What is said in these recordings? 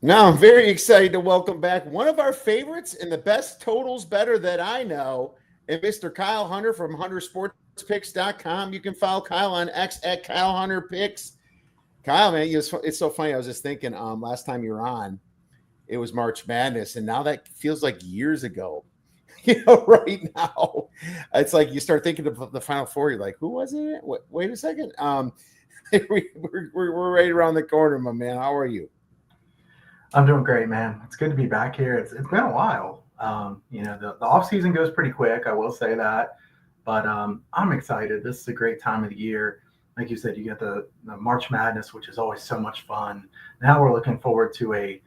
Now, I'm very excited to welcome back one of our favorites and the best totals better that I know, and Mr. Kyle Hunter from HunterSportsPicks.com. You can follow Kyle on X at Kyle Hunter Picks. Kyle, man, it's so funny. I was just thinking, last time you were on, it was March Madness, and now that feels like years ago. Right now, it's like you start thinking of the Final Four. You're like, who was it? Wait a second. We're right around the corner, my man. How are you? I'm doing great, man. It's good to be back here. It's been a while. The off season goes pretty quick. I will say that, but I'm excited. This is a great time of the year. Like you said, you get the March Madness, which is always so much fun. Now we're looking forward to a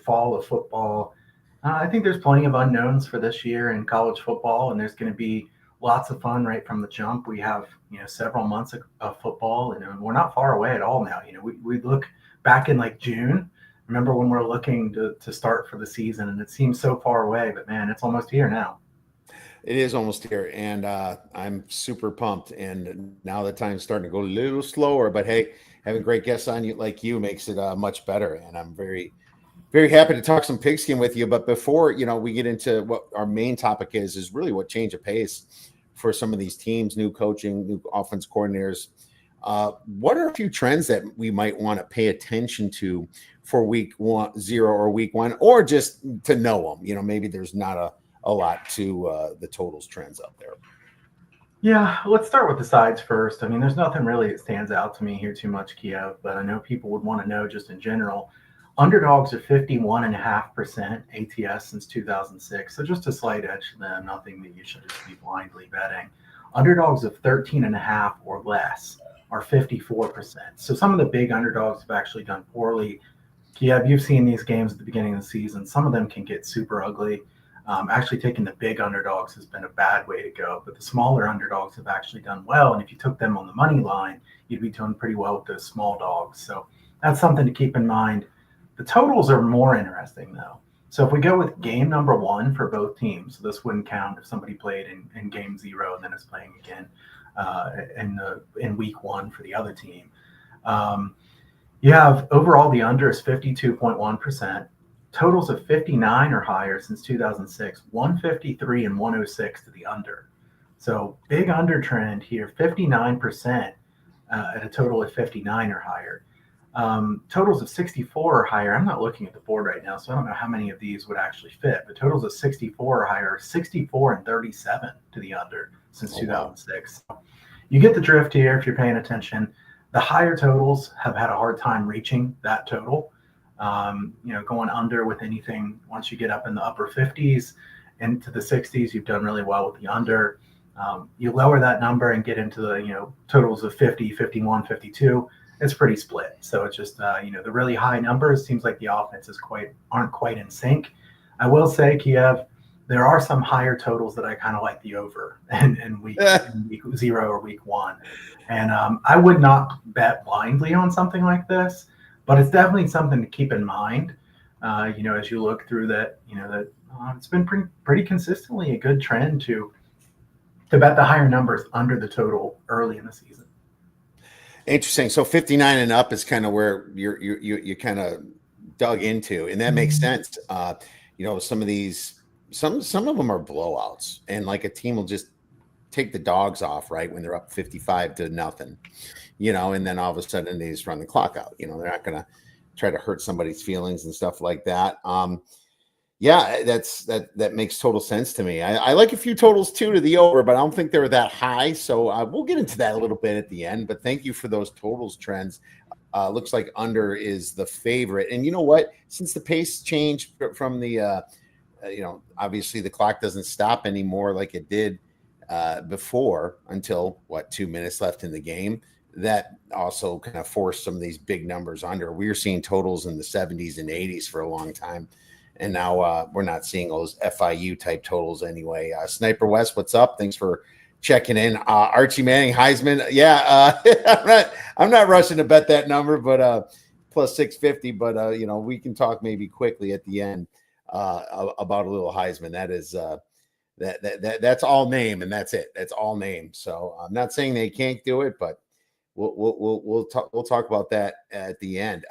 fall of football. I think there's plenty of unknowns for this year in college football, and there's going to be lots of fun right from the jump. We have several months of football, and we're not far away at all now. We look back in like June. Remember when we're looking to start for the season, and it seems so far away, but man, it's almost here now. It is almost here, and I'm super pumped. And now the time's starting to go a little slower, but hey, having great guests on you like you makes it much better. And I'm very, very happy to talk some pigskin with you. But before we get into what our main topic is really what change of pace for some of these teams, new coaching, new offense coordinators. What are a few trends that we might want to pay attention to for week 0 or week 1, or just to know them? Maybe there's not a lot to the totals trends out there. Yeah, let's start with the sides first. I mean, there's nothing really that stands out to me here too much, Kiev, but I know people would want to know just in general. Underdogs are 51.5% ATS since 2006, so just a slight edge to them, nothing that you should just be blindly betting. Underdogs of 13.5 or less are 54%. So some of the big underdogs have actually done poorly. Kiev, you've seen these games at the beginning of the season. Some of them can get super ugly. Actually, taking the big underdogs has been a bad way to go, but the smaller underdogs have actually done well. And if you took them on the money line, you'd be doing pretty well with those small dogs. So that's something to keep in mind. The totals are more interesting, though. So if we go with game number 1 for both teams, so this wouldn't count if somebody played in game 0 and then is playing again in week 1 for the other team. You have overall the under is 52.1%. Totals of 59 or higher since 2006, 153 and 106 to the under. So big under trend here, 59% at a total of 59 or higher. Totals of 64 or higher. I'm not looking at the board right now, so I don't know how many of these would actually fit, but totals of 64 or higher, 64 and 37 to the under since 2006. Wow. You get the drift here if you're paying attention. The higher totals have had a hard time reaching that total. Going under with anything, once you get up in the upper 50s into the 60s, you've done really well with the under. You lower that number and get into the, totals of 50, 51, 52, it's pretty split. So it's just, the really high numbers seems like the offenses aren't quite in sync. I will say, Kiev, there are some higher totals that I kind of like the over in week 0 or week 1. And I would not bet blindly on something like this, but it's definitely something to keep in mind, as you look through that, it's been pretty consistently a good trend to bet the higher numbers under the total early in the season. Interesting. So 59 and up is kind of where you kind of dug into, and that makes sense. Some of these, some of them are blowouts, and like a team will just take the dogs off right when they're up 55 to nothing, and then all of a sudden they just run the clock out. They're not going to try to hurt somebody's feelings and stuff like that. That makes total sense to me. I like a few totals too to the over, but I don't think they were that high. So we'll get into that a little bit at the end. But thank you for those totals trends. Looks like under is the favorite. And you know what? Since the pace changed from the, obviously the clock doesn't stop anymore like it did before until 2 minutes left in the game. That also kind of forced some of these big numbers under. We were seeing totals in the 70s and 80s for a long time. And now we're not seeing those FIU type totals anyway. Sniper West, what's up? Thanks for checking in. Archie Manning, Heisman. Yeah, I'm not rushing to bet that number, but plus 650. But we can talk maybe quickly at the end about a little Heisman. That is that's all name, and that's it. That's all name. So I'm not saying they can't do it, but we'll talk about that at the end.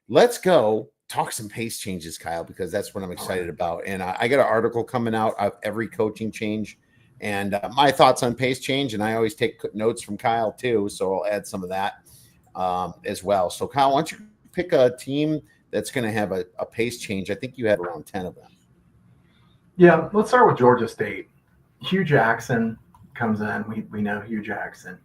Let's go talk some pace changes, Kyle, because that's what I'm excited about. And I got an article coming out of every coaching change and my thoughts on pace change. And I always take notes from Kyle too, so I'll add some of that as well. So Kyle, why don't you pick a team that's going to have a pace change? I think you have around 10 of them. Yeah, let's start with Georgia State. Hugh Jackson comes in. We know Hugh Jackson.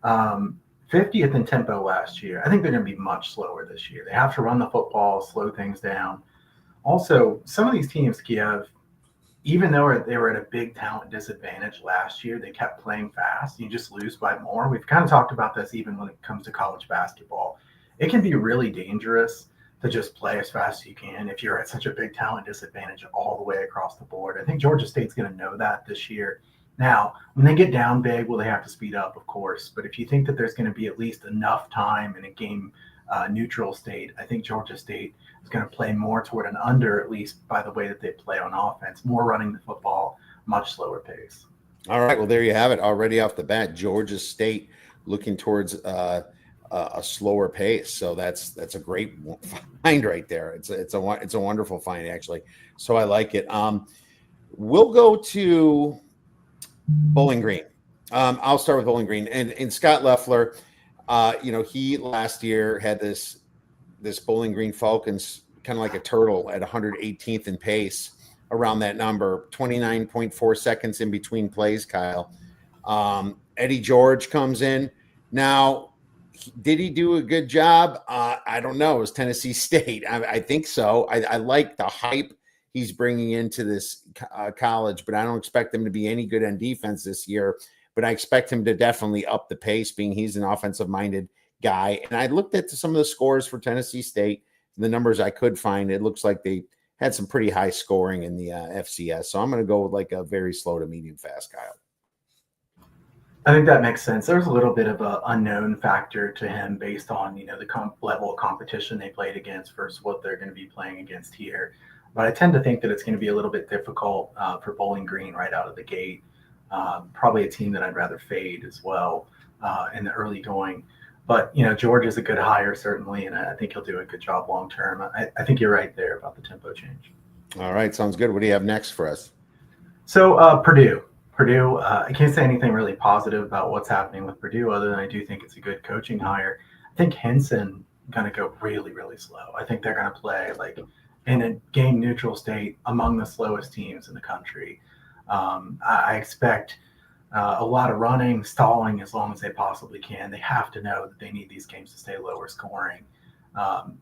50th in tempo last year. I think they're going to be much slower this year. They have to run the football, slow things down. Also, some of these teams, Kiev, even though they were at a big talent disadvantage last year, they kept playing fast. You just lose by more. We've kind of talked about this even when it comes to college basketball. It can be really dangerous to just play as fast as you can if you're at such a big talent disadvantage all the way across the board. I think Georgia State's going to know that this year. Now, when they get down big, will they have to speed up? Of course. But if you think that there's going to be at least enough time in a game neutral state, I think Georgia State is going to play more toward an under, at least by the way that they play on offense. More running the football, much slower pace. All right. Well, there you have it. Already off the bat, Georgia State looking towards a slower pace. So that's a great find right there. It's a wonderful find, actually. So I like it. We'll go to Bowling Green. I'll start with Bowling Green and Scott Loeffler. He last year had this Bowling Green Falcons kind of like a turtle at 118th in pace, around that number, 29.4 seconds in between plays. Kyle, Eddie George comes in now. Did he do a good job? I don't know. It was Tennessee State. I think so. I like the hype he's bringing into this college, but I don't expect him to be any good on defense this year. But I expect him to definitely up the pace, being he's an offensive-minded guy. And I looked at some of the scores for Tennessee State, the numbers I could find. It looks like they had some pretty high scoring in the FCS. So I'm going to go with like a very slow to medium fast, Kyle. I think that makes sense. There's a little bit of an unknown factor to him based on, the level of competition they played against versus what they're going to be playing against here. But I tend to think that it's going to be a little bit difficult for Bowling Green right out of the gate. Probably a team that I'd rather fade as well in the early going. But, George is a good hire, certainly, and I think he'll do a good job long term. I think you're right there about the tempo change. All right. Sounds good. What do you have next for us? So Purdue. I can't say anything really positive about what's happening with Purdue other than I do think it's a good coaching hire. I think Henson going to go really, really slow. I think they're going to play like in a game neutral state among the slowest teams in the country. I expect a lot of running, stalling as long as they possibly can. They have to know that they need these games to stay lower scoring.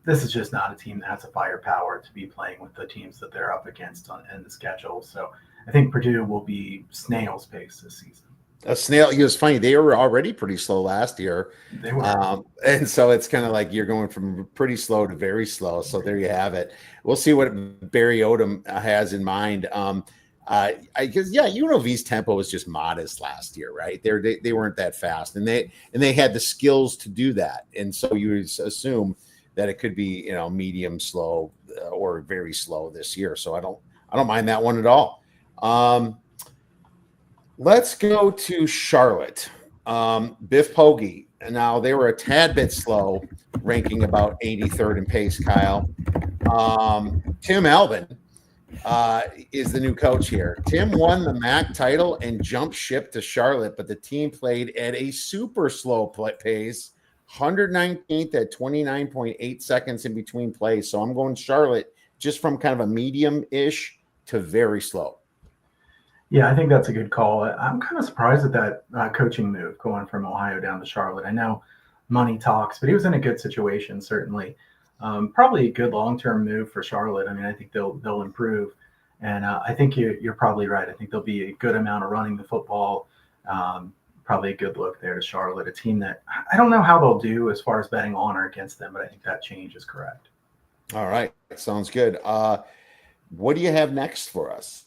This is just not a team that has the firepower to be playing with the teams that they're up against in the schedule. So I think Purdue will be snail's pace this season. A snail. It was funny. They were already pretty slow last year. They were. And so it's kind of like you're going from pretty slow to very slow. So there you have it. We'll see what Barry Odom has in mind. Because UNLV's tempo was just modest last year, right? They weren't that fast, and they had the skills to do that. And so you would assume that it could be medium slow or very slow this year. So I don't mind that one at all. Let's go to Charlotte. Biff Poggi. Now they were a tad bit slow, ranking about 83rd in pace. Kyle, Tim Alvin is the new coach here. Tim won the MAC title and jumped ship to Charlotte, but the team played at a super slow pace, 119th at 29.8 seconds in between plays. So I'm going Charlotte just from kind of a medium-ish to very slow. Yeah, I think that's a good call. I'm kind of surprised at that coaching move going from Ohio down to Charlotte. I know money talks, but he was in a good situation, certainly. Probably a good long-term move for Charlotte. I mean, I think they'll improve. And I think you're probably right. I think there'll be a good amount of running the football. Probably a good look there to Charlotte, a team that I don't know how they'll do as far as betting on or against them, but I think that change is correct. All right. Sounds good. What do you have next for us?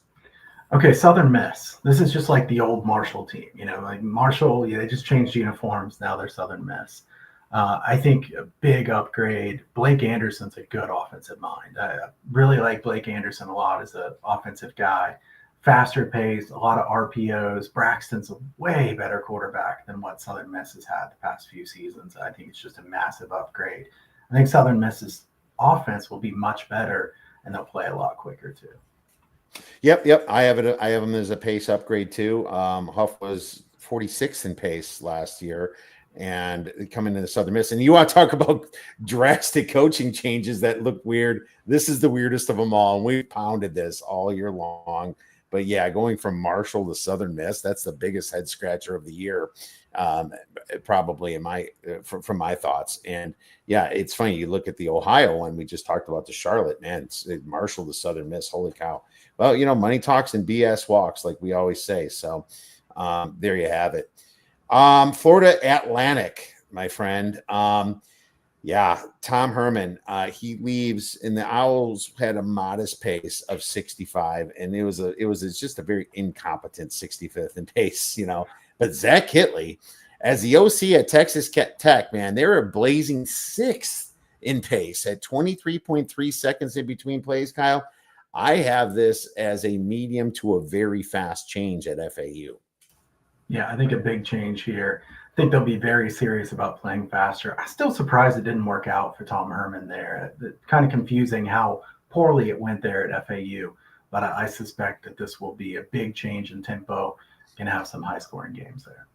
Okay, Southern Miss. This is just like the old Marshall team. Like Marshall, they just changed uniforms. Now they're Southern Miss. I think a big upgrade. Blake Anderson's a good offensive mind. I really like Blake Anderson a lot as an offensive guy. Faster pace, a lot of RPOs. Braxton's a way better quarterback than what Southern Miss has had the past few seasons. I think it's just a massive upgrade. I think Southern Miss is offense will be much better, and they'll play a lot quicker too. Yep. I have it. I have him as a pace upgrade too. Huff was 46th in pace last year, and coming into the Southern Miss. And you want to talk about drastic coaching changes that look weird? This is the weirdest of them all. And we pounded this all year long. But yeah, going from Marshall to Southern Miss, that's the biggest head scratcher of the year, probably in from my thoughts. And yeah, it's funny. You look at the Ohio one we just talked about, the Charlotte, man, it's Marshall to Southern Miss. Holy cow! Well, money talks and BS walks, like we always say. So there you have it. Florida Atlantic, my friend. Yeah, Tom Herman, he leaves, and the Owls had a modest pace of 65, and it's just a very incompetent 65th in pace, But Zach Kitley, as the OC at Texas Tech, man, they were blazing 6th in pace at 23.3 seconds in between plays, Kyle. I have this as a medium to a very fast change at FAU. Yeah, I think a big change here. I think they'll be very serious about playing faster. I'm still surprised it didn't work out for Tom Herman there. It's kind of confusing how poorly it went there at FAU, but I suspect that this will be a big change in tempo. Going to have some high-scoring games there.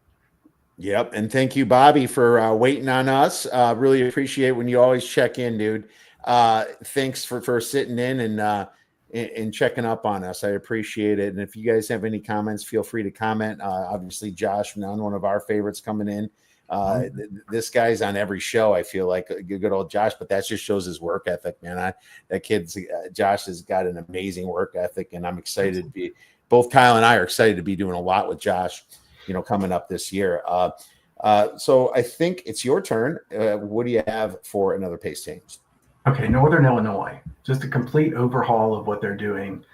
Yep, and thank you, Bobby, for waiting on us. Really appreciate when you always check in, dude. Thanks for sitting in and checking up on us. I appreciate it. And if you guys have any comments, feel free to comment. Obviously, Josh, one of our favorites coming in. This guy's on every show, I feel like, good old Josh, but that just shows his work ethic, man. Josh has got an amazing work ethic, and I'm excited to be, both Kyle and I are excited to be doing a lot with Josh, coming up this year. So I think it's your turn. What do you have for another pace change? Okay, Northern Illinois, just a complete overhaul of what they're doing.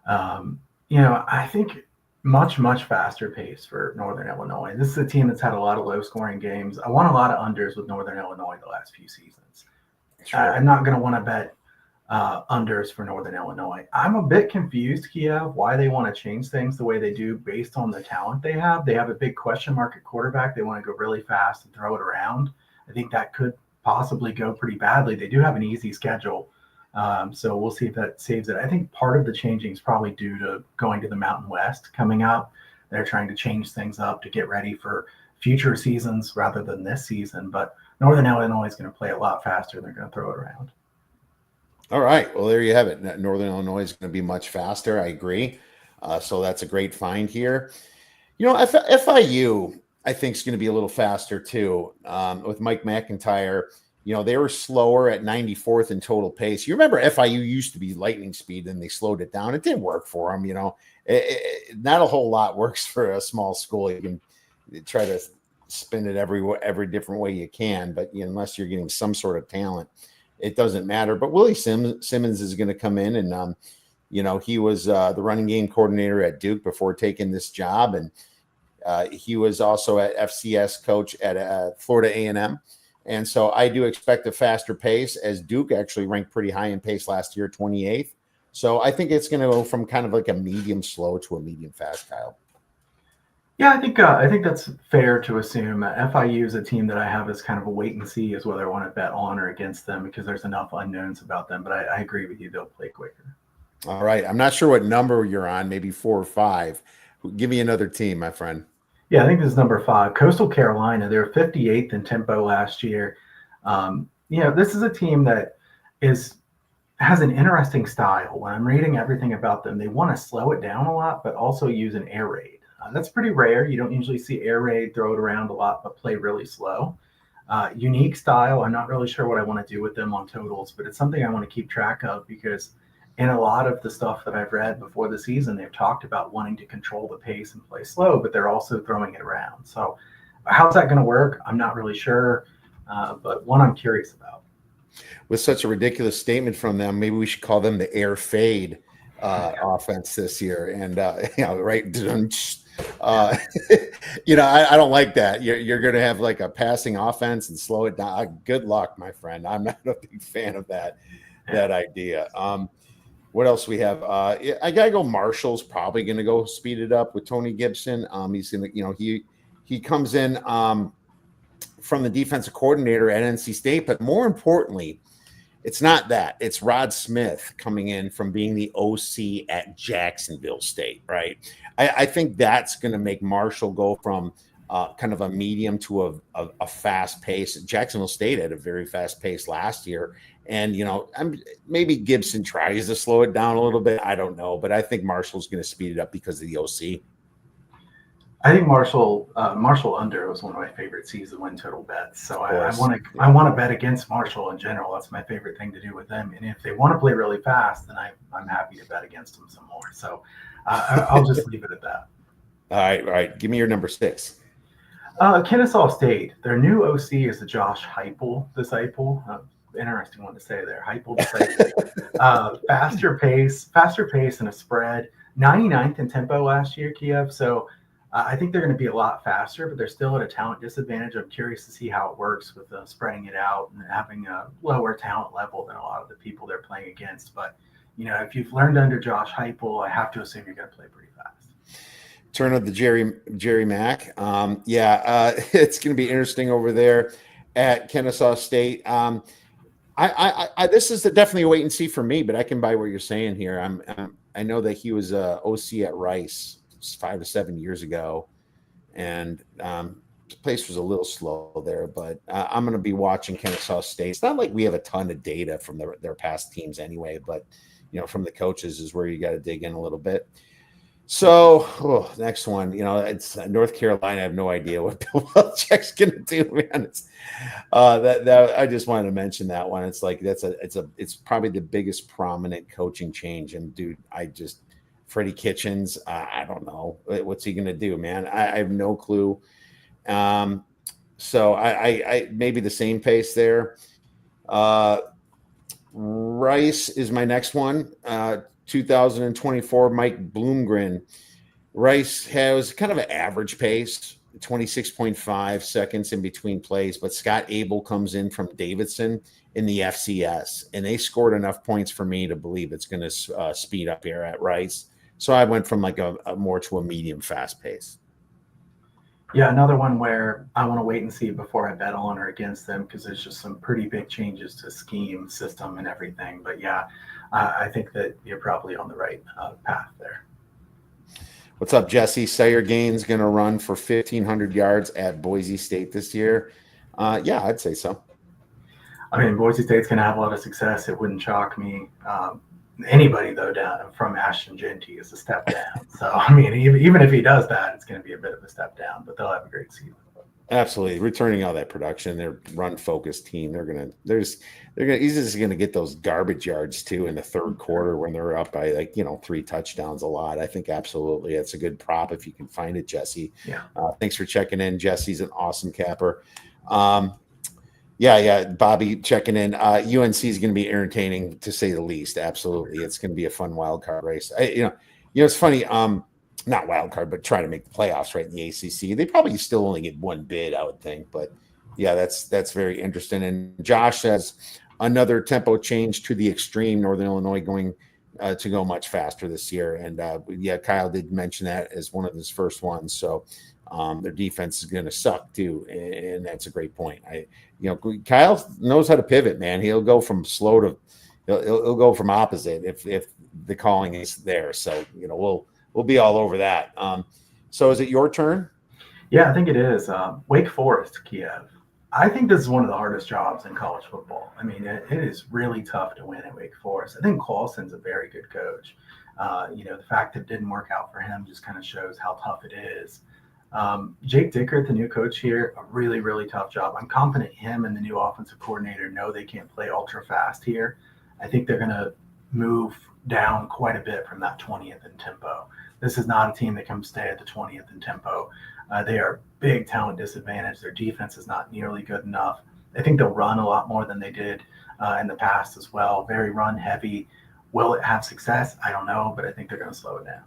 I think much, much faster pace for Northern Illinois. This is a team that's had a lot of low-scoring games. I won a lot of unders with Northern Illinois the last few seasons. Sure. I'm not going to want to bet unders for Northern Illinois. I'm a bit confused, Kiev, why they want to change things the way they do based on the talent they have. They have a big question mark at quarterback. They want to go really fast and throw it around. I think that could possibly go pretty badly. They do have an easy schedule, so we'll see if that saves it. I think part of the changing is probably due to going to the Mountain West coming up. They're trying to change things up to get ready for future seasons rather than this season, but Northern Illinois is going to play a lot faster. They're going to throw it around. All right, well, there you have it. Northern Illinois is going to be much faster. I agree. So that's a great find here. FIU, I think, is going to be a little faster too. With Mike McIntyre, they were slower at 94th in total pace. You remember FIU used to be lightning speed, and they slowed it down. It didn't work for them. Not a whole lot works for a small school. You can try to spin it every different way you can, but unless you're getting some sort of talent, it doesn't matter. But Willie Simmons is going to come in, and he was the running game coordinator at Duke before taking this job, and he was also at FCS coach at Florida A&M. And so I do expect a faster pace, as Duke actually ranked pretty high in pace last year, 28th. So I think it's going to go from kind of like a medium slow to a medium fast, Kyle. Yeah, I think that's fair to assume. FIU is a team that I have as kind of a wait and see as whether I want to bet on or against them, because there's enough unknowns about them. But I agree with you; they'll play quicker. All right, I'm not sure what number you're on, maybe 4 or 5. Give me another team, my friend. Yeah, I think this is number 5. Coastal Carolina. They were 58th in tempo last year. This is a team that has an interesting style. When I'm reading everything about them, they want to slow it down a lot, but also use an air raid. That's pretty rare. You don't usually see air raid, throw it around a lot, but play really slow. Unique style. I'm not really sure what I want to do with them on totals, but it's something I want to keep track of, because in a lot of the stuff that I've read before the season, they've talked about wanting to control the pace and play slow, but they're also throwing it around. So how's that going to work? I'm not really sure, but one I'm curious about. With such a ridiculous statement from them, maybe we should call them the air fade offense this year. And, right. I don't like that. You're going to have like a passing offense and slow it down. Good luck, my friend. I'm not a big fan of that idea. What else we have? I gotta go. Marshall's probably going to go speed it up with Tony Gibson. He's going to, he comes in from the defensive coordinator at NC State, but more importantly, It's not that. It's Rod Smith coming in from being the OC at Jacksonville State, right? I think that's going to make Marshall go from kind of a medium to a fast pace. Jacksonville State had a very fast pace last year. And, maybe Gibson tries to slow it down a little bit. I don't know. But I think Marshall's going to speed it up because of the OC. I think Marshall under was one of my favorite season win total bets. So I want to bet against Marshall in general. That's my favorite thing to do with them. And if they want to play really fast, then I'm happy to bet against them some more. So I'll just leave it at that. All right. Give me your number 6. Kennesaw State. Their new OC is the Josh Heupel disciple. Interesting one to say there. Heupel disciple. Faster pace and a spread. 99th in tempo last year, Kiev. So I think they're going to be a lot faster, but they're still at a talent disadvantage. I'm curious to see how it works with spreading it out and having a lower talent level than a lot of the people they're playing against. But, if you've learned under Josh Heupel, I have to assume you're going to play pretty fast. Turn of the Jerry Mack. It's going to be interesting over there at Kennesaw State. This is definitely a wait and see for me, but I can buy what you're saying here. I know that he was OC at Rice 5 to 7 years ago, and the place was a little slow there, but I'm going to be watching Kennesaw State. It's not like we have a ton of data from their past teams anyway, but from the coaches is where you got to dig in a little bit. So next one, it's North Carolina. I have no idea what Bill Belichick's going to do, man. It's that I just wanted to mention that one. It's like it's probably the biggest prominent coaching change, and dude, Freddie Kitchens, I don't know. What's he going to do, man? I have no clue. So I maybe the same pace there. Rice is my next one. 2024, Mike Bloomgren. Rice has kind of an average pace, 26.5 seconds in between plays, but Scott Abel comes in from Davidson in the FCS, and they scored enough points for me to believe it's going to speed up here at Rice. So I went from like a more to a medium fast pace. Yeah, another one where I want to wait and see before I bet on or against them because there's just some pretty big changes to scheme, system, and everything. But yeah, I think that you're probably on the right path there. What's up, Jesse? Sayer Gaines going to run for 1,500 yards at Boise State this year. Yeah, I'd say so. I mean, Boise State's going to have a lot of success. It wouldn't shock me. Anybody, though, down from Ashton Genty is a step down. So, I mean, even if he does that, it's going to be a bit of a step down, but they'll have a great season. Absolutely. Returning all that production, their run-focused team, he's just going to get those garbage yards, too, in the third quarter when they're up by, 3 touchdowns a lot. I think absolutely that's a good prop if you can find it, Jesse. Yeah. Thanks for checking in. Jesse's an awesome capper. Yeah, Bobby checking in. UNC is going to be entertaining to say the least. Absolutely, it's going to be a fun wild card race. It's funny. Not wild card, but try to make the playoffs right in the ACC. They probably still only get one bid, I would think. But yeah, that's very interesting. And Josh says another tempo change to the extreme. Northern Illinois going to go much faster this year. And Kyle did mention that as one of his first ones. So their defense is going to suck too, and that's a great point. Kyle knows how to pivot, man. He'll go from slow to he'll go from opposite if the calling is there. So we'll be all over that. So is it your turn? Yeah, I think it is. Wake Forest, Kiev. I think this is one of the hardest jobs in college football. I mean, it is really tough to win at Wake Forest. I think Clawson's a very good coach. The fact that it didn't work out for him just kind of shows how tough it is. Jake Dickert, the new coach here, a really, really tough job. I'm confident him and the new offensive coordinator know they can't play ultra fast here. I think they're going to move down quite a bit from that 20th in tempo. This is not a team that can stay at the 20th in tempo. They are big talent disadvantage. Their defense is not nearly good enough. I think they'll run a lot more than they did in the past as well. Very run heavy. Will it have success? I don't know, but I think they're going to slow it down.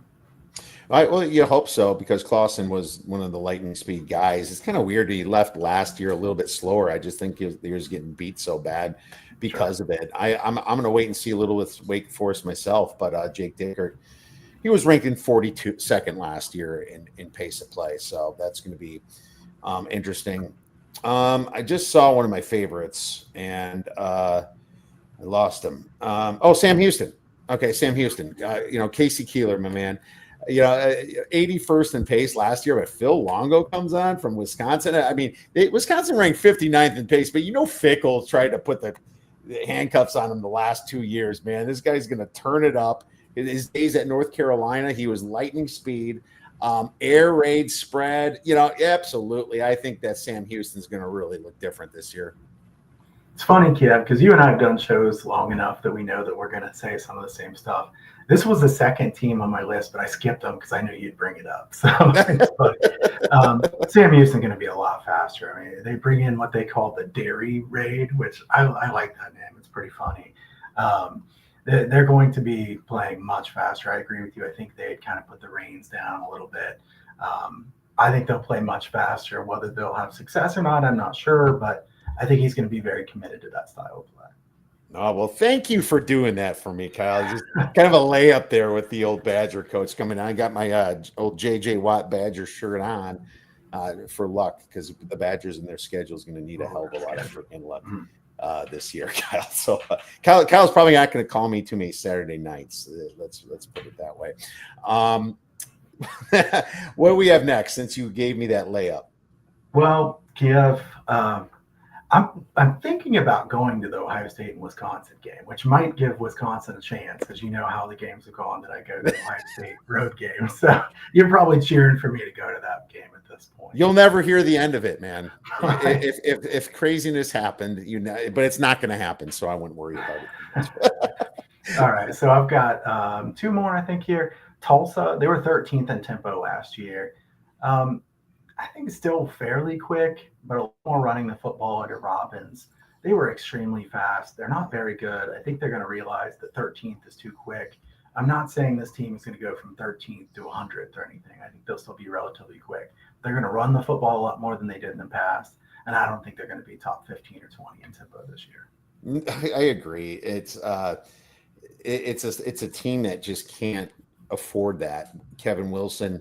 Well, you hope so because Clawson was one of the lightning speed guys. It's kind of weird he left last year a little bit slower. I just think he was getting beat so bad because of it. I'm going to wait and see a little with Wake Forest myself, but Jake Dickert, he was ranked in 42nd last year in pace of play, so that's going to be interesting. I just saw one of my favorites, and I lost him. Oh, Sam Houston. Okay, Sam Houston. Casey Keeler, my man. 81st in pace last year, but Phil Longo comes on from Wisconsin. I mean, Wisconsin ranked 59th in pace, but Fickle tried to put the handcuffs on him the last 2 years, man. This guy's going to turn it up. His days at North Carolina, he was lightning speed, air raid spread. Absolutely. I think that Sam Houston's going to really look different this year. It's funny, Kiev, because you and I have done shows long enough that we know that we're going to say some of the same stuff. This was the second team on my list, but I skipped them because I knew you'd bring it up. So Sam Houston going to be a lot faster. I mean, they bring in what they call the dairy raid, which I like that name. It's pretty funny. They're going to be playing much faster. I agree with you. I think they'd kind of put the reins down a little bit. I think they'll play much faster. Whether they'll have success or not, I'm not sure, but I think he's going to be very committed to that style of play. Oh, well, thank you for doing that for me, Kyle. Just kind of a layup there with the old Badger coach coming on. I got my old J.J. Watt Badger shirt on for luck, because the Badgers and their schedule is going to need a hell of a lot of freaking luck this year, Kyle. So Kyle's probably not going to call me too many Saturday nights. Let's put it that way. What do we have next, since you gave me that layup? Well, Kiev, I'm thinking about going to the Ohio State and Wisconsin game, which might give Wisconsin a chance, because you know how the games have gone that I go to the Ohio State road game. So you're probably cheering for me to go to that game at this point. You'll never hear the end of it, man. Right. If craziness happened, but it's not going to happen, so I wouldn't worry about it. All right, so I've got two more, I think, here. Tulsa, they were 13th in tempo last year. I think still fairly quick, but a lot more running the football under Robbins. They were extremely fast. They're not very good. I think they're going to realize that 13th is too quick. I'm not saying this team is going to go from 13th to 100th or anything. I think they'll still be relatively quick. They're going to run the football a lot more than they did in the past, and I don't think they're going to be top 15 or 20 in tempo this year. I agree. It's a team that just can't afford that. Kevin Wilson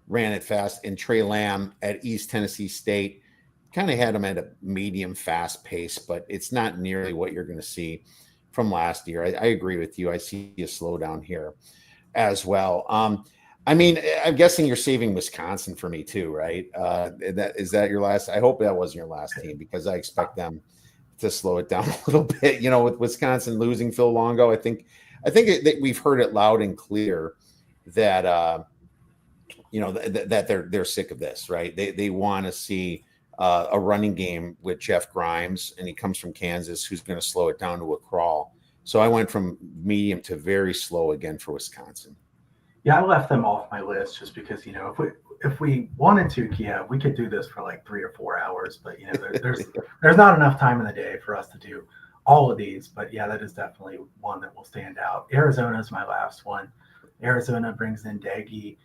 ran it fast, and Trey Lamb at East Tennessee State kind of had him at a medium fast pace, but it's not nearly what you're going to see from last year. I agree with you. I see a slowdown here as well. I mean, I'm guessing you're saving Wisconsin for me too, right? Is that your last? I hope that wasn't your last team, because I expect them to slow it down a little bit. With Wisconsin losing Phil Longo, I think that we've heard it loud and clear that that they're sick of this, right? They want to see a running game with Jeff Grimes, and he comes from Kansas, who's going to slow it down to a crawl. So I went from medium to very slow again for Wisconsin. Yeah, I left them off my list just because, if we wanted to, Kiev, we could do this for like 3 or 4 hours, but there's not enough time in the day for us to do all of these. But yeah, that is definitely one that will stand out. Arizona is my last one. Arizona brings in Daggy,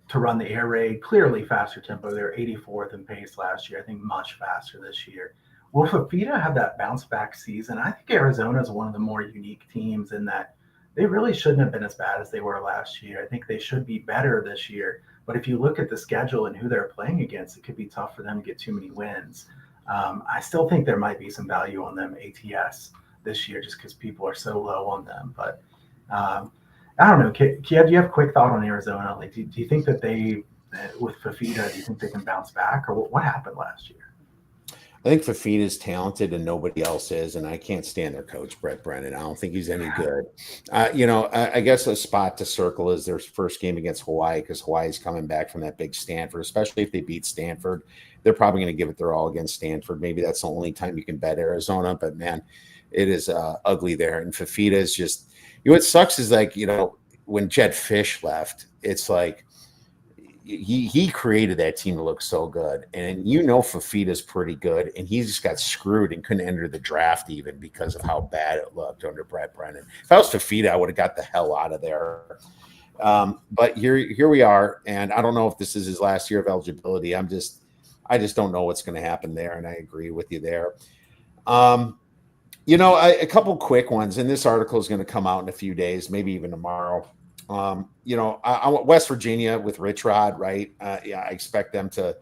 to run the air raid, clearly faster tempo. They're 84th in pace last year. I think much faster this year. Will Fafita have that bounce back season? I think Arizona is one of the more unique teams in that they really shouldn't have been as bad as they were last year. I think they should be better this year. But if you look at the schedule and who they're playing against, it could be tough for them to get too many wins. I still think there might be some value on them ATS this year, just because people are so low on them. But I don't know, Kiev, do you have a quick thought on Arizona? Like, do you think that they, with Fafita, do you think they can bounce back, or what happened last year? I think Fafita's talented and nobody else is, and I can't stand their coach, Brett Brennan. I don't think he's any good. I guess a spot to circle is their first game against Hawaii, because Hawaii's coming back from that big Stanford, especially if they beat Stanford. They're probably going to give it their all against Stanford. Maybe that's the only time you can bet Arizona, but man, it is ugly there. And Fafita is just, what sucks is when Jed Fish left, it's like he created that team to look so good. And Fafita's pretty good, and he just got screwed and couldn't enter the draft even because of how bad it looked under Brett Brennan. If I was Fafita, I would have got the hell out of there. But here we are, and I don't know if this is his last year of eligibility. I just don't know what's going to happen there, and I agree with you there. A couple quick ones, and this article is going to come out in a few days, maybe even tomorrow. I want West Virginia with Rich Rod, right? I expect them to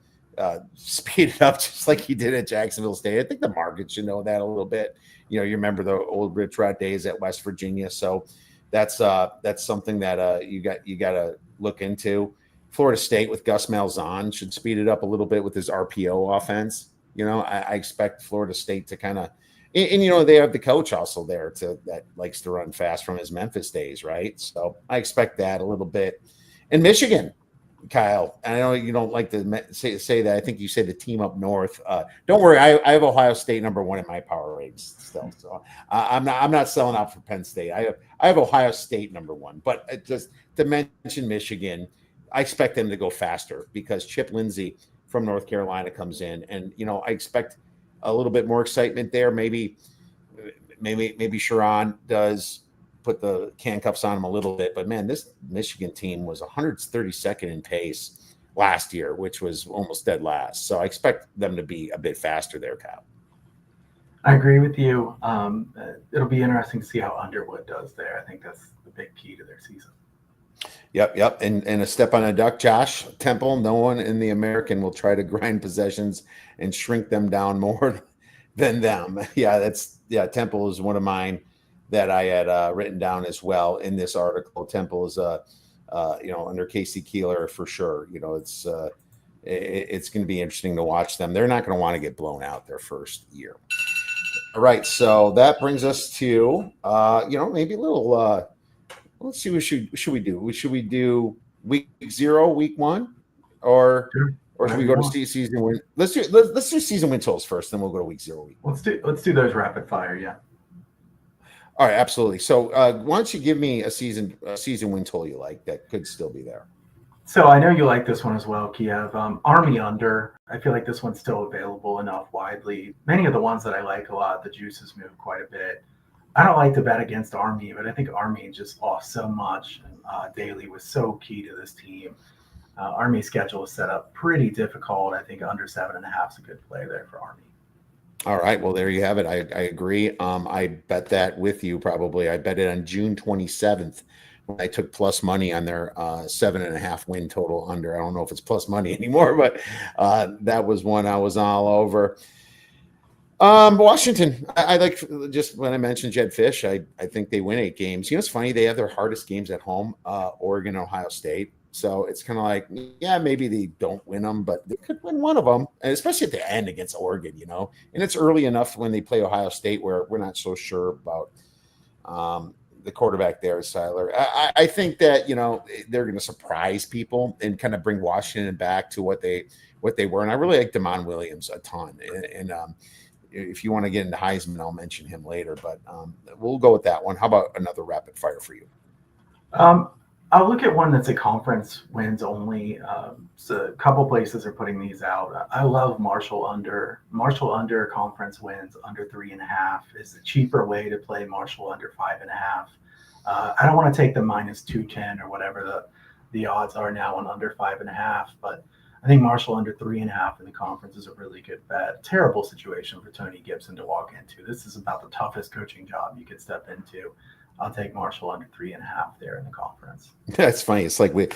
speed it up just like he did at Jacksonville State. I think the market should know that a little bit. You remember the old Rich Rod days at West Virginia. So that's something that you got to look into. Florida State with Gus Malzahn should speed it up a little bit with his RPO offense. I expect Florida State to kind of, and they have the coach also there that likes to run fast from his Memphis days, right? So I expect that a little bit. And Michigan, Kyle, I know you don't like to say that. I think you said the team up north. Don't worry, I have Ohio State #1 in my power ratings still, so I'm not selling out for Penn State. I have Ohio State #1, but just to mention Michigan, I expect them to go faster because Chip Lindsey from North Carolina comes in, and I expect a little bit more excitement there. Maybe Sharon does put the handcuffs on him a little bit, but man, this Michigan team was 132nd in pace last year, which was almost dead last. So I expect them to be a bit faster there, Kyle. I agree with you. It'll be interesting to see how Underwood does there. I think that's the big key to their season. Yep. And a step on a duck, Josh Temple. No one in the American will try to grind possessions and shrink them down more than them. Temple is one of mine that I had written down as well in this article. Temple is under Casey Keeler for sure. It's going to be interesting to watch them. They're not going to want to get blown out their first year. All right, so that brings us to maybe a little. Let's see. What should we do? Should we do week 0, week 1, or should we go to season win? Let's do season win totals first, then we'll go to week 0, week 1. Let's do those rapid fire. Yeah. All right, absolutely. So why don't you give me a season win total you like that could still be there? So I know you like this one as well, Kiev. Army under. I feel like this one's still available enough widely. Many of the ones that I like a lot, the juices move quite a bit. I don't like to bet against Army, but I think Army just lost so much. Daly was so key to this team. Army's schedule is set up pretty difficult. I think under 7.5 is a good play there for Army. All right. Well, there you have it. I agree. I bet that with you probably. I bet it on June 27th when I took plus money on their 7.5 win total under. I don't know if it's plus money anymore, but that was one I was all over. Washington, I like, just when I mentioned Jed Fish, I think they win 8 games. It's funny. They have their hardest games at home, Oregon, Ohio State. So it's kind of like, yeah, maybe they don't win them, but they could win one of them, and especially at the end against Oregon, And it's early enough when they play Ohio State where we're not so sure about the quarterback there, Seiler. I think that, they're going to surprise people and kind of bring Washington back to what they were. And I really like Damon Williams a ton. And if you want to get into Heisman, I'll mention him later, but we'll go with that one. How about another rapid fire for you? I'll look at one that's a conference wins only. So a couple places are putting these out. I love Marshall under. Marshall under conference wins under 3.5 is the cheaper way to play Marshall under 5.5. I don't want to take the minus 210 or whatever the odds are now on under 5.5, but I think Marshall under 3.5 in the conference is a really good bet. Terrible situation for Tony Gibson to walk into. This is about the toughest coaching job you could step into. I'll take Marshall under 3.5 there in the conference. That's funny. It's like we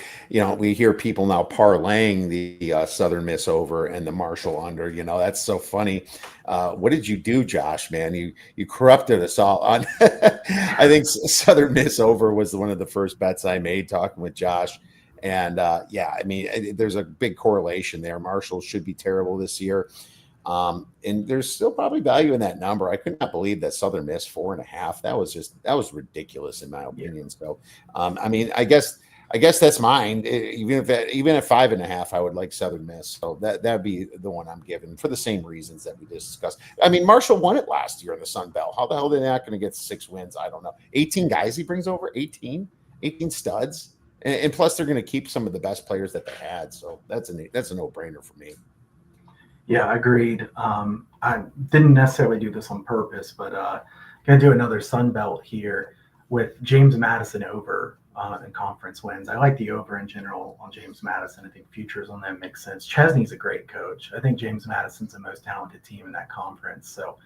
hear people now parlaying the Southern Miss over and the Marshall under. That's so funny. What did you do, Josh? Man, you corrupted us all. On I think Southern Miss over was one of the first bets I made talking with Josh. And there's a big correlation there. Marshall should be terrible this year. And there's still probably value in that number. I could not believe that Southern Miss 4.5. That was ridiculous in my opinion. So, I guess that's mine. Even at 5.5, I would like Southern Miss. So that'd be the one I'm giving for the same reasons that we just discussed. Marshall won it last year in the Sun Belt. How the hell are they not going to get 6 wins? I don't know. 18 guys he brings over, 18 studs. And plus, they're going to keep some of the best players that they had. So that's a no-brainer for me. Yeah, agreed. I didn't necessarily do this on purpose, but going to do another Sun Belt here with James Madison over in conference wins. I like the over in general on James Madison. I think futures on them make sense. Chesney's a great coach. I think James Madison's the most talented team in that conference. So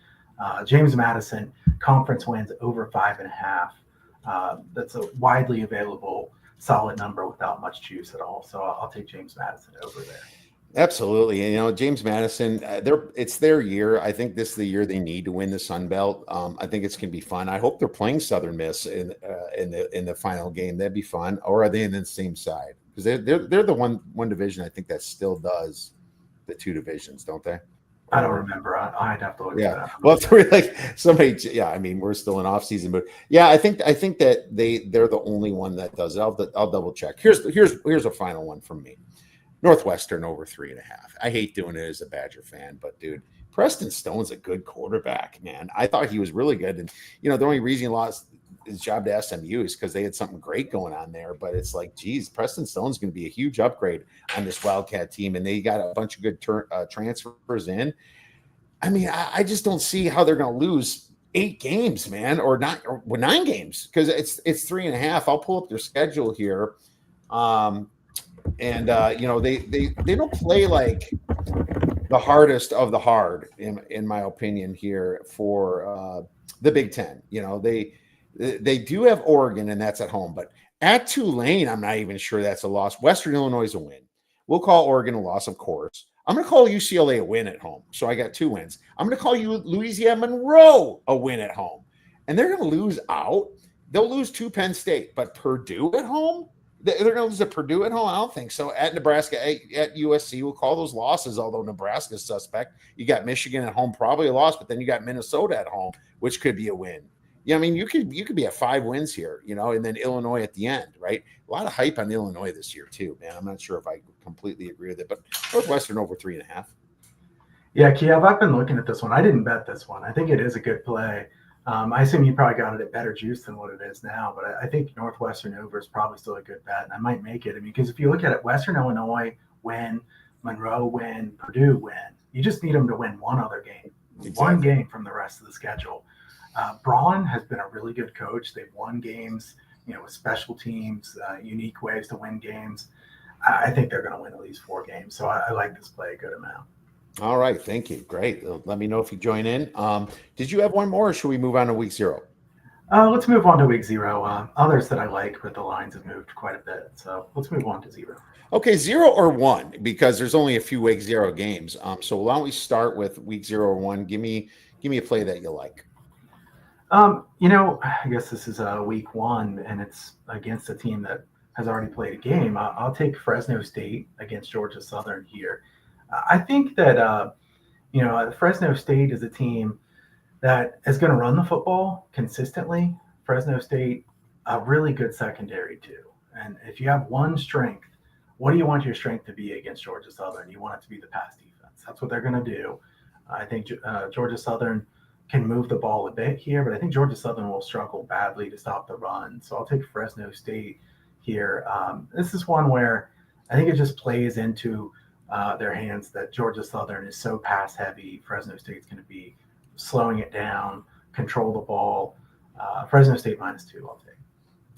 James Madison conference wins over 5.5. That's a widely available solid number without much juice at all. So I'll take James Madison over there. Absolutely. And, James Madison, it's their year. I think this is the year they need to win the Sun Belt. I think it's going to be fun. I hope they're playing Southern Miss in the final game. That'd be fun. Or are they in the same side? Because they're the one division I think that still does the two divisions, don't they? I don't Or remember. I'd have to look at yeah. that. Well, it's really like somebody. Yeah, I mean, we're still in off season, but yeah, I think that they're the only one that does it. I'll double check. Here's a final one from me. Northwestern over 3.5. I hate doing it as a Badger fan, but dude, Preston Stone's a good quarterback, man. I thought he was really good, and the only reason he lost his job to SMU is because they had something great going on there. But it's like, geez, Preston Stone's going to be a huge upgrade on this Wildcat team, and they got a bunch of good transfers in. I mean, I just don't see how they're going to lose 8 games, man, or not, or 9 games, because it's 3.5. I'll pull up their schedule here. And they don't play like the hardest of the hard in my opinion here for the Big Ten. They do have Oregon, and that's at home, but at Tulane, I'm not even sure that's a loss. Western Illinois is a win. We'll call Oregon a loss, of course. I'm going to call UCLA a win at home, so I got 2 wins. I'm going to call you Louisiana Monroe a win at home, and they're going to lose out. They'll lose to Penn State, but Purdue at home. They're going to lose to Purdue at home? I don't think so. At Nebraska, at USC, we'll call those losses, although Nebraska's suspect. You got Michigan at home, probably a loss, but then you got Minnesota at home, which could be a win. Yeah, I mean, you could be at 5 wins here, and then Illinois at the end, right? A lot of hype on Illinois this year, too, man. I'm not sure if I completely agree with it, but Northwestern over 3.5. Yeah, Kiev, I've been looking at this one. I didn't bet this one. I think it is a good play. I assume you probably got it at better juice than what it is now, but I think Northwestern over is probably still a good bet, and I might make it. I mean, because if you look at it, Western Illinois win, Monroe win, Purdue win. You just need them to win one other game, Exactly. one game from the rest of the schedule. Braun has been a really good coach. They've won games, with special teams, unique ways to win games. I think they're going to win at least 4 games, so I like this play a good amount. All right. Thank you. Great. Let me know if you join in. Did you have one more, or should we move on to week 0? Let's move on to week 0. Others that I like, but the lines have moved quite a bit. So let's move on to 0. Okay, 0 or 1, because there's only a few week 0 games. So why don't we start with week 0 or 1? Give me a play that you like. I guess this is week 1, and it's against a team that has already played a game. I'll take Fresno State against Georgia Southern here. I think that Fresno State is a team that is going to run the football consistently. Fresno State, a really good secondary too. And if you have one strength, what do you want your strength to be against Georgia Southern? You want it to be the pass defense. That's what they're going to do. I think Georgia Southern can move the ball a bit here, but I think Georgia Southern will struggle badly to stop the run. So I'll take Fresno State here. This is one where I think it just plays into their hands that Georgia Southern is so pass heavy. Fresno State's going to be slowing it down, control the ball. Fresno State -2, I'll take.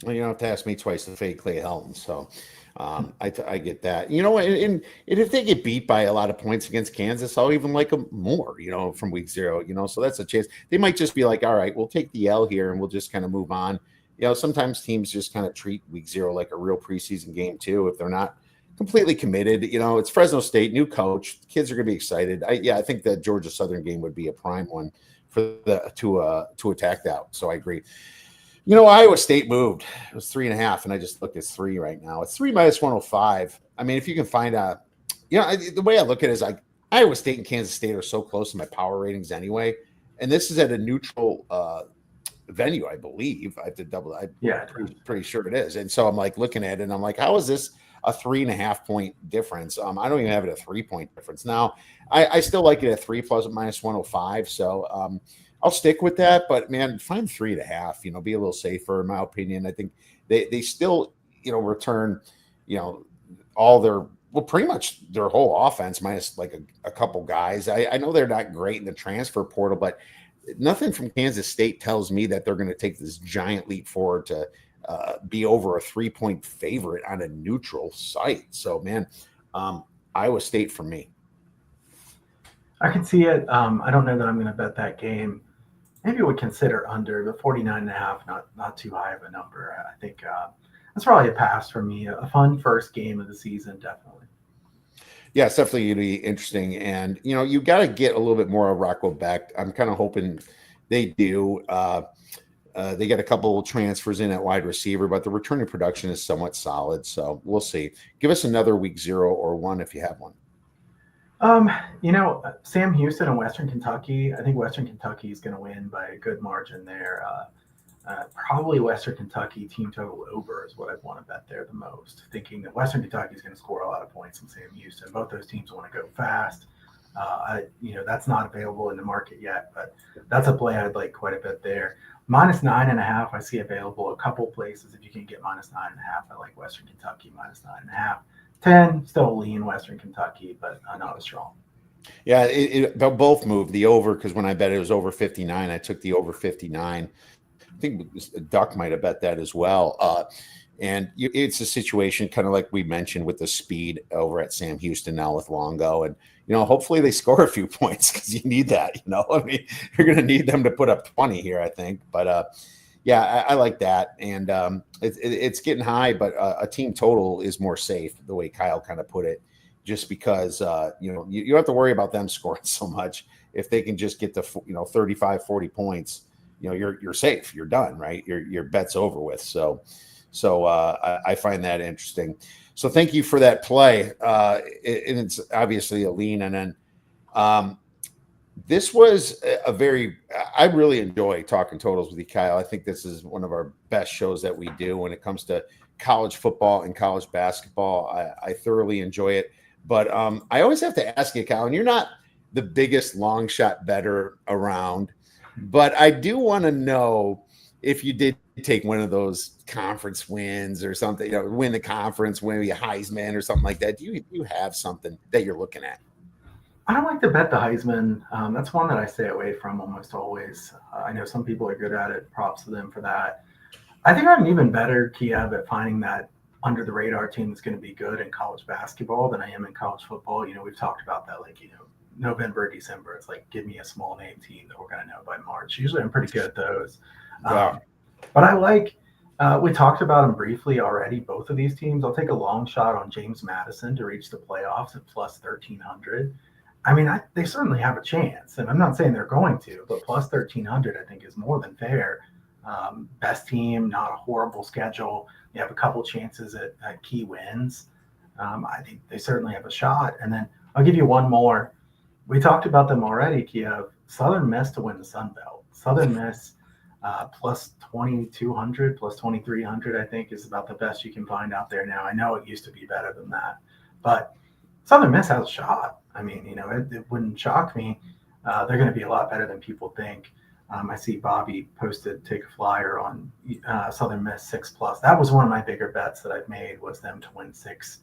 Well, you don't have to ask me twice to fade Clay Helton, so I get that. And if they get beat by a lot of points against Kansas, I'll even like them more, from week 0, so that's a chance. They might just be like, all right, we'll take the L here and we'll just kind of move on. Sometimes teams just kind of treat week 0 like a real preseason game too, if they're not completely committed. It's Fresno State, new coach. The kids are going to be excited. I think that Georgia Southern game would be a prime one for to attack that. So I agree. Iowa State moved. It was 3.5, and I just looked at 3 right now. It's 3 -105. I mean, if you can find out, the way I look at it is like Iowa State and Kansas State are so close in my power ratings anyway, and this is at a neutral venue, I believe. I have to double. I'm pretty sure it is. And so I'm like looking at it, and I'm like, how is this a 3.5 point difference? I don't even have it a 3-point difference. Now, I still like it at 3 ±105. So I'll stick with that. But man, find 3.5. Be a little safer, in my opinion. I think they still return all their pretty much their whole offense minus like a couple guys. I know they're not great in the transfer portal, but nothing from Kansas State tells me that they're going to take this giant leap forward to be over a 3-point favorite on a neutral site. So, man, Iowa State for me. I can see it. I don't know that I'm going to bet that game. Maybe I would consider under the 49.5, not too high of a number. I think that's probably a pass for me. A fun first game of the season, definitely. Yeah, it's definitely going to be interesting. And, you got to get a little bit more of Rocco back. I'm kind of hoping they do. They got a couple of transfers in at wide receiver, but the returning production is somewhat solid. So we'll see. Give us another week 0 or 1 if you have one. Sam Houston and Western Kentucky. I think Western Kentucky is going to win by a good margin there. Probably Western Kentucky team total over is what I'd want to bet there the most, thinking that Western Kentucky is going to score a lot of points in Sam Houston. Both those teams want to go fast. That's not available in the market yet, but that's a play I'd like quite a bit there. -9.5, I see available a couple places. If you can get -9.5, I like Western Kentucky -9.5. 10, still lean Western Kentucky, but not as strong. Yeah, they'll both move the over, because when I bet it was over 59, I took the over 59. I think Duck might have bet that as well. And it's a situation kind of like we mentioned with the speed over at Sam Houston now with Longo. And, hopefully they score a few points, because you need that. I mean, you're going to need them to put up 20 here, I think. But yeah, I like that. And it's getting high, but a team total is more safe, the way Kyle kind of put it, just because, you don't have to worry about them scoring so much. If they can just get to, 35, 40 points, you're safe. You're done, right? Your bet's over with. So I find that interesting. So thank you for that play. And it's obviously a lean. And then this was I really enjoy talking totals with you, Kyle. I think this is one of our best shows that we do when it comes to college football and college basketball. I thoroughly enjoy it. But I always have to ask you, Kyle, and you're not the biggest long shot bettor around, but I do want to know if you did take one of those conference wins or something, win the conference, win a Heisman or something like that. Do you have something that you're looking at? I don't like to bet the Heisman. That's one that I stay away from almost always. I know some people are good at it. Props to them for that. I think I'm even better, Kiev, at finding that under the radar team that's going to be good in college basketball than I am in college football. We've talked about that, November, December. It's like, give me a small name team that we're going to know by March. Usually I'm pretty good at those. Wow. But I like, we talked about them briefly already, both of these teams. I'll take a long shot on James Madison to reach the playoffs at plus 1,300. I mean, they certainly have a chance, and I'm not saying they're going to, but plus 1,300 I think is more than fair. Best team, not a horrible schedule. You have a couple chances at key wins. I think they certainly have a shot. And then I'll give you one more. We talked about them already, Kiev. Southern Miss to win the Sun Belt. Southern Miss plus 2,200, plus 2,300, I think, is about the best you can find out there now. I know it used to be better than that, but Southern Miss has a shot. I mean, it wouldn't shock me. They're going to be a lot better than people think. I see Bobby posted, take a flyer on Southern Miss 6+. That was one of my bigger bets that I've made, was them to win six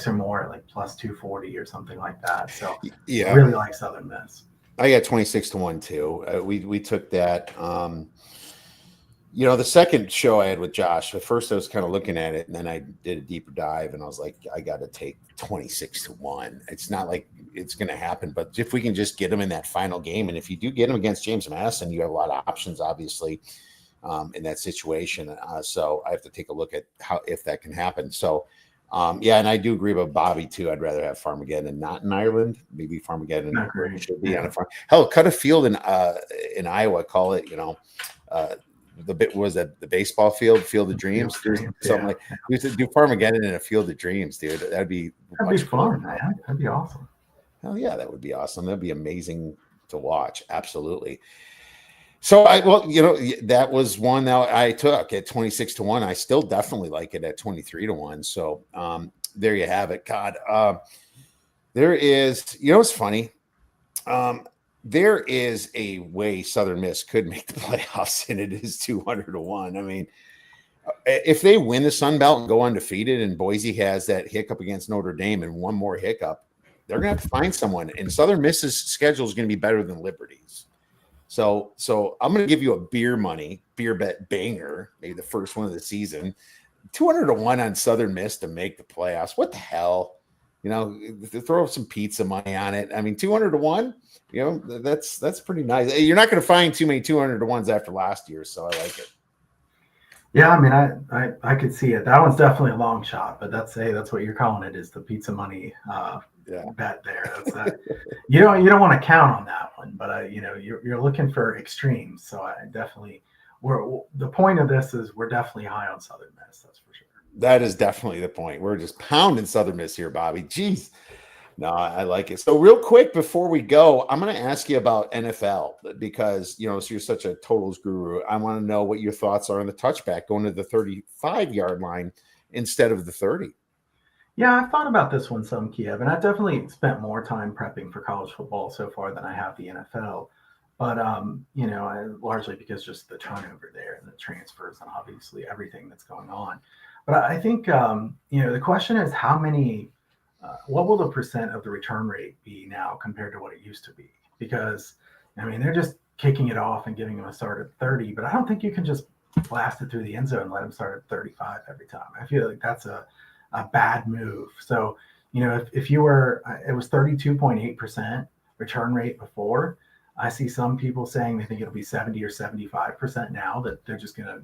or more, like plus 240 or something like that. So yeah, I really like Southern Miss. I got 26-1 too. We took that. The second show I had with Josh, at first I was kind of looking at it, and then I did a deeper dive, and I was like, I got to take 26-1. It's not like it's going to happen, but if we can just get them in that final game, and if you do get them against James Madison, you have a lot of options, obviously, in that situation. So I have to take a look at if that can happen. So, yeah, and I do agree with Bobby too. I'd rather have Farmageddon not in Ireland. Maybe Farmageddon should be on a farm. Hell, cut a field in Iowa. Call it, the bit was that the baseball field of dreams, something like. We used to do Farmageddon in a field of dreams, dude. That'd be fun, man. That'd be awesome. Hell yeah, that would be awesome. That'd be amazing to watch. Absolutely. So that was one that I took at 26-1. I still definitely like it at 23-1. So there you have it. God, there is, it's funny. There is a way Southern Miss could make the playoffs, and it is 200-1. I mean, if they win the Sun Belt and go undefeated, and Boise has that hiccup against Notre Dame and one more hiccup, they're going to have to find someone. And Southern Miss's schedule is going to be better than Liberty's. So I'm going to give you a beer bet banger, maybe the first one of the season, 200-1 on Southern Miss to make the playoffs. What the hell? Throw some pizza money on it. I mean, 200-1, that's pretty nice. You're not going to find too many 200-1s after last year, so I like it. Yeah, I mean, I could see it. That one's definitely a long shot, but that's what you're calling it, is the pizza money bet there. That's that. You don't want to count on that one, but you're looking for extremes. So I definitely the point of this is we're definitely high on Southern Miss. That's for sure. That is definitely the point. We're just pounding Southern Miss here, Bobby. Jeez. No, I like it. So real quick before we go, I'm going to ask you about NFL because, so you're such a totals guru. I want to know what your thoughts are on the touchback going to the 35-yard line instead of the 30. Yeah, I've thought about this one some, Kiev, and I've definitely spent more time prepping for college football so far than I have the NFL. But, largely because just the turnover there and the transfers and obviously everything that's going on. But I think, the question is how many what will the percent of the return rate be now compared to what it used to be? Because, they're just kicking it off and giving them a start at 30, but I don't think you can just blast it through the end zone and let them start at 35 every time. I feel like that's a bad move. So, if you were, it was 32.8% return rate before. I see some people saying they think it'll be 70 or 75% now that they're just going to,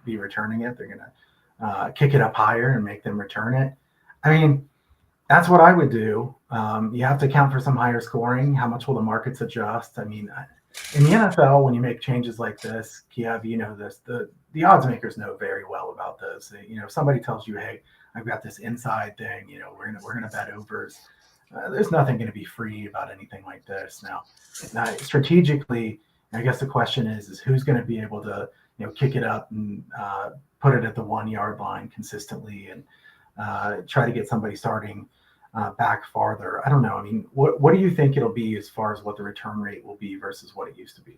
be returning it. They're going to kick it up higher and make them return it. That's what I would do. You have to account for some higher scoring. How much will the markets adjust? In the NFL, when you make changes like this, Kiev, this, the odds makers know very well about this. If somebody tells you, hey, I've got this inside thing, we're gonna bet overs. There's nothing going to be free about anything like this. Now, strategically, I guess the question is who's going to be able to, kick it up and put it at the 1 yard line consistently and try to get somebody starting back farther. I don't know. What do you think it'll be as far as what the return rate will be versus what it used to be?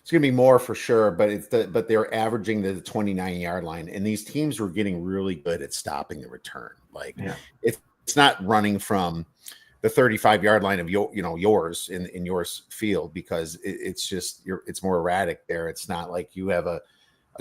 It's going to be more for sure, but but they're averaging the 29-yard line, and these teams were getting really good at stopping the return. It's not running from the 35-yard line of yours in your field because it's just it's more erratic there. It's not like you have a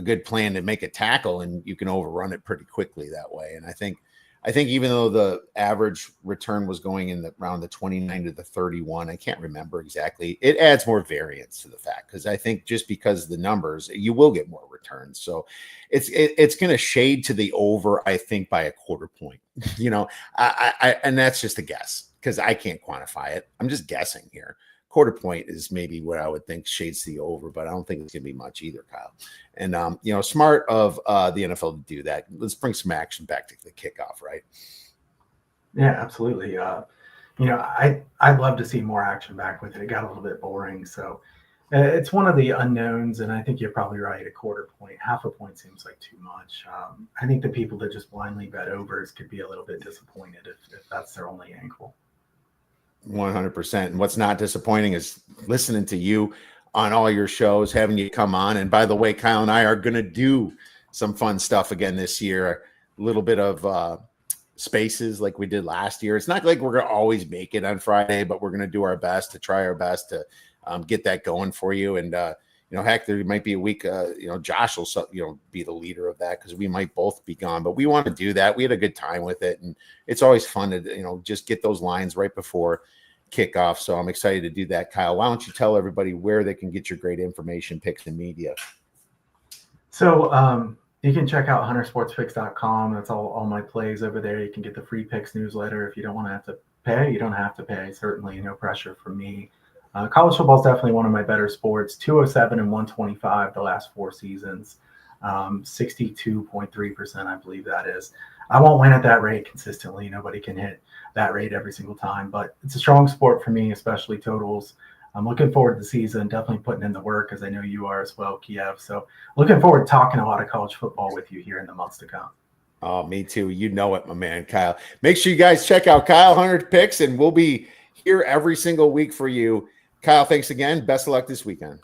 good plan to make a tackle and you can overrun it pretty quickly that way. And I think even though the average return was going in around the 29 to the 31, I can't remember exactly. It adds more variance to the fact because I think just because of the numbers, you will get more returns. So it's going to shade to the over, I think, by a quarter point. And that's just a guess because I can't quantify it. I'm just guessing here. Quarter point is maybe what I would think shades the over, but I don't think it's going to be much either, Kyle. And, smart of the NFL to do that. Let's bring some action back to the kickoff, right? Yeah, absolutely. I'd love to see more action back with it. It got a little bit boring. So it's one of the unknowns, and I think you're probably right. A quarter point, half a point seems like too much. I think the people that just blindly bet overs could be a little bit disappointed if that's their only angle. 100%. And what's not disappointing is listening to you on all your shows, having you come on. And by the way, Kyle and I are going to do some fun stuff again this year. A little bit of spaces like we did last year. It's not like we're going to always make it on Friday, but we're going to do our best to try our best to get that going for you. And, heck, there might be a week, Josh will, be the leader of that because we might both be gone, but we want to do that. We had a good time with it. And it's always fun to, just get those lines right before kickoff. So I'm excited to do that. Kyle, why don't you tell everybody where they can get your great information, picks, and media? So you can check out huntersportspicks.com. That's all my plays over there. You can get the free picks newsletter. If you don't want to have to pay, you don't have to pay. Certainly no pressure from me. College football is definitely one of my better sports. 207 and 125 the last 4 seasons. 62.3%, I believe that is. I won't win at that rate consistently. Nobody can hit that rate every single time, but it's a strong sport for me, especially totals. I'm looking forward to the season, definitely putting in the work as I know you are as well, Kiev. So looking forward to talking a lot of college football with you here in the months to come. Oh, me too. You know it, my man, Kyle. Make sure you guys check out Kyle Hunter Picks, and we'll be here every single week for you. Kyle, thanks again. Best of luck this weekend.